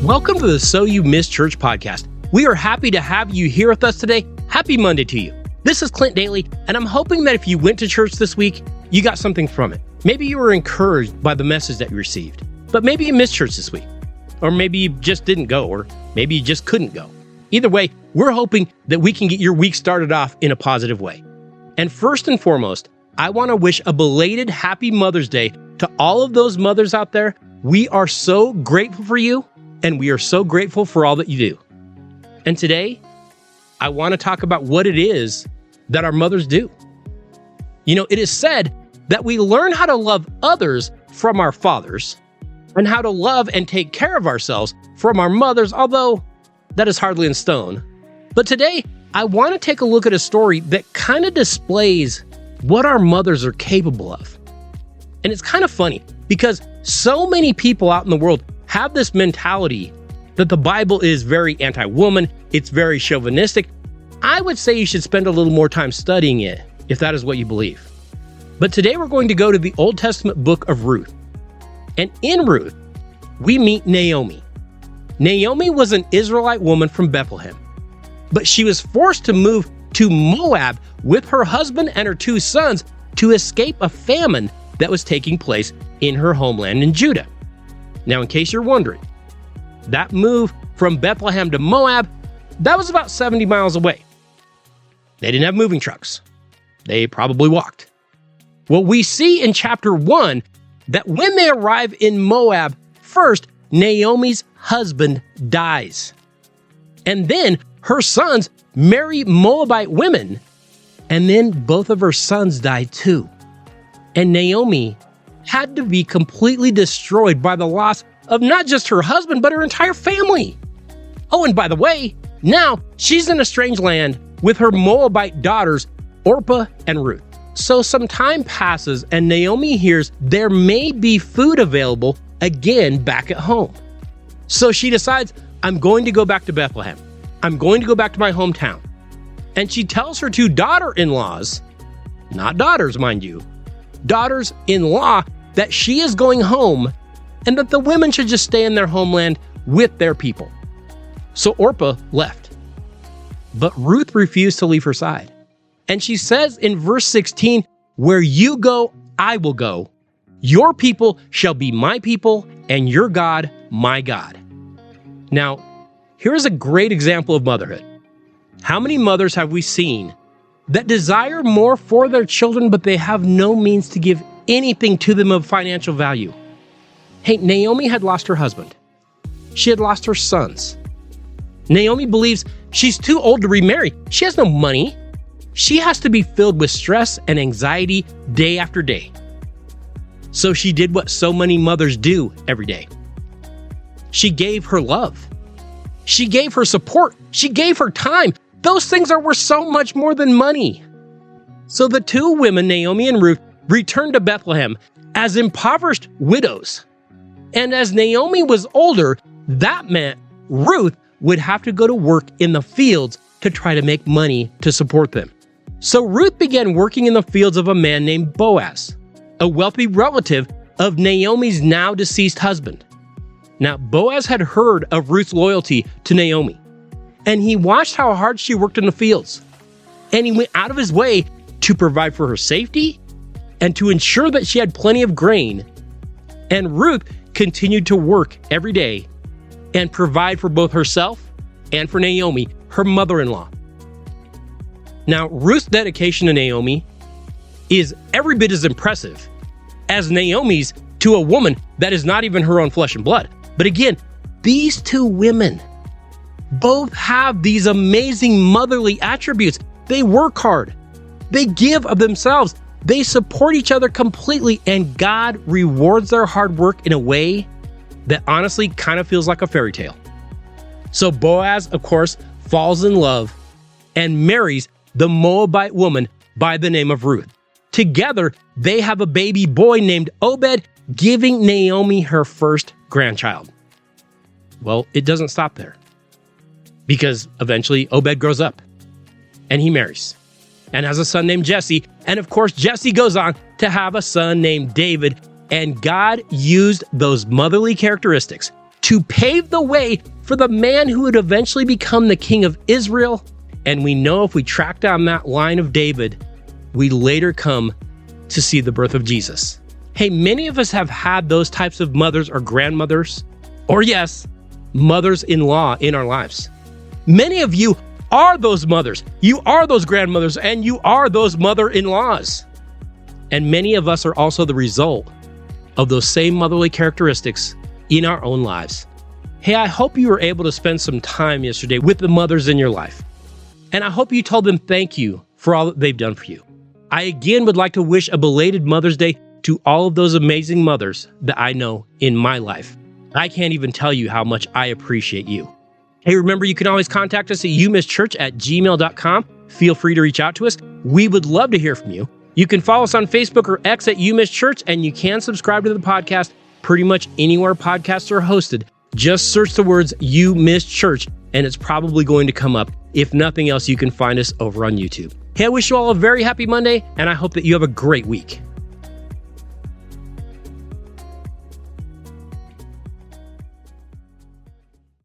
Welcome to the So You Missed Church podcast. We are happy to have you here with us today. Happy Monday to you. This is Clint Daly, and I'm hoping that if you went to church this week, you got something from it. Maybe you were encouraged by the message that you received, but maybe you missed church this week, or maybe you just didn't go, or maybe you just couldn't go. Either way, we're hoping that we can get your week started off in a positive way. And first and foremost, I want to wish a belated Happy Mother's Day to all of those mothers out there. We are so grateful for you, and we are so grateful for all that you do. And today, I want to talk about what it is that our mothers do. You know, it is said that we learn how to love others from our fathers and how to love and take care of ourselves from our mothers, although that is hardly in stone. But today, I want to take a look at a story that kind of displays what our mothers are capable of. And it's kind of funny because so many people out in the world have this mentality that the Bible is very anti-woman, it's very chauvinistic. I would say you should spend a little more time studying it if that is what you believe. But today we're going to go to the Old Testament book of Ruth. And in Ruth, we meet Naomi. Naomi was an Israelite woman from Bethlehem, but she was forced to move to Moab with her husband and her two sons to escape a famine that was taking place in her homeland in Judah. Now, in case you're wondering, that move from Bethlehem to Moab, that was about 70 miles away. They didn't have moving trucks. They probably walked. Well, we see in chapter 1 that when they arrive in Moab, first, Naomi's husband dies. And then her sons marry Moabite women, and then both of her sons die too. And Naomi had to be completely destroyed by the loss of not just her husband, but her entire family. Oh, and by the way, now she's in a strange land with her Moabite daughters, Orpah and Ruth. So some time passes and Naomi hears there may be food available again back at home. So she decides, I'm going to go back to Bethlehem. I'm going to go back to my hometown. And she tells her two daughter-in-laws, not daughters, mind you, daughters-in-law, that she is going home and that the women should just stay in their homeland with their people. So Orpah left. But Ruth refused to leave her side. And she says in verse 16, where you go, I will go. Your people shall be my people, and your God, my God. Now, here's a great example of motherhood. How many mothers have we seen that desire more for their children, but they have no means to give anything to them of financial value? Hey, Naomi had lost her husband. She had lost her sons. Naomi believes she's too old to remarry. She has no money. She has to be filled with stress and anxiety day after day. So she did what so many mothers do every day. She gave her love. She gave her support. She gave her time. Those things are worth so much more than money. So the two women, Naomi and Ruth, returned to Bethlehem as impoverished widows. And as Naomi was older, that meant Ruth would have to go to work in the fields to try to make money to support them. So Ruth began working in the fields of a man named Boaz, a wealthy relative of Naomi's now deceased husband. Now, Boaz had heard of Ruth's loyalty to Naomi, and he watched how hard she worked in the fields. And he went out of his way to provide for her safety and to ensure that she had plenty of grain. And Ruth continued to work every day and provide for both herself and for Naomi, her mother-in-law. Now, Ruth's dedication to Naomi is every bit as impressive as Naomi's to a woman that is not even her own flesh and blood. But again, these two women both have these amazing motherly attributes. They work hard. They give of themselves. They support each other completely, and God rewards their hard work in a way that honestly kind of feels like a fairy tale. So Boaz, of course, falls in love and marries the Moabite woman by the name of Ruth. Together, they have a baby boy named Obed, giving Naomi her first grandchild. Well, it doesn't stop there, because eventually Obed grows up and he marries and has a son named Jesse. And of course, Jesse goes on to have a son named David. And God used those motherly characteristics to pave the way for the man who would eventually become the king of Israel. And we know if we track down that line of David, we later come to see the birth of Jesus. Hey, many of us have had those types of mothers or grandmothers, or yes, mothers-in-law in our lives. Many of you are those mothers, you are those grandmothers, and you are those mother-in-laws. And many of us are also the result of those same motherly characteristics in our own lives. Hey, I hope you were able to spend some time yesterday with the mothers in your life. And I hope you told them thank you for all that they've done for you. I again would like to wish a belated Mother's Day to all of those amazing mothers that I know in my life. I can't even tell you how much I appreciate you. Hey, remember, you can always contact us at umsschurch@gmail.com. Feel free to reach out to us. We would love to hear from you. You can follow us on Facebook or X at UMissChurch, and you can subscribe to the podcast pretty much anywhere podcasts are hosted. Just search the words You Miss Church, and it's probably going to come up. If nothing else, you can find us over on YouTube. Hey, I wish you all a very happy Monday, and I hope that you have a great week.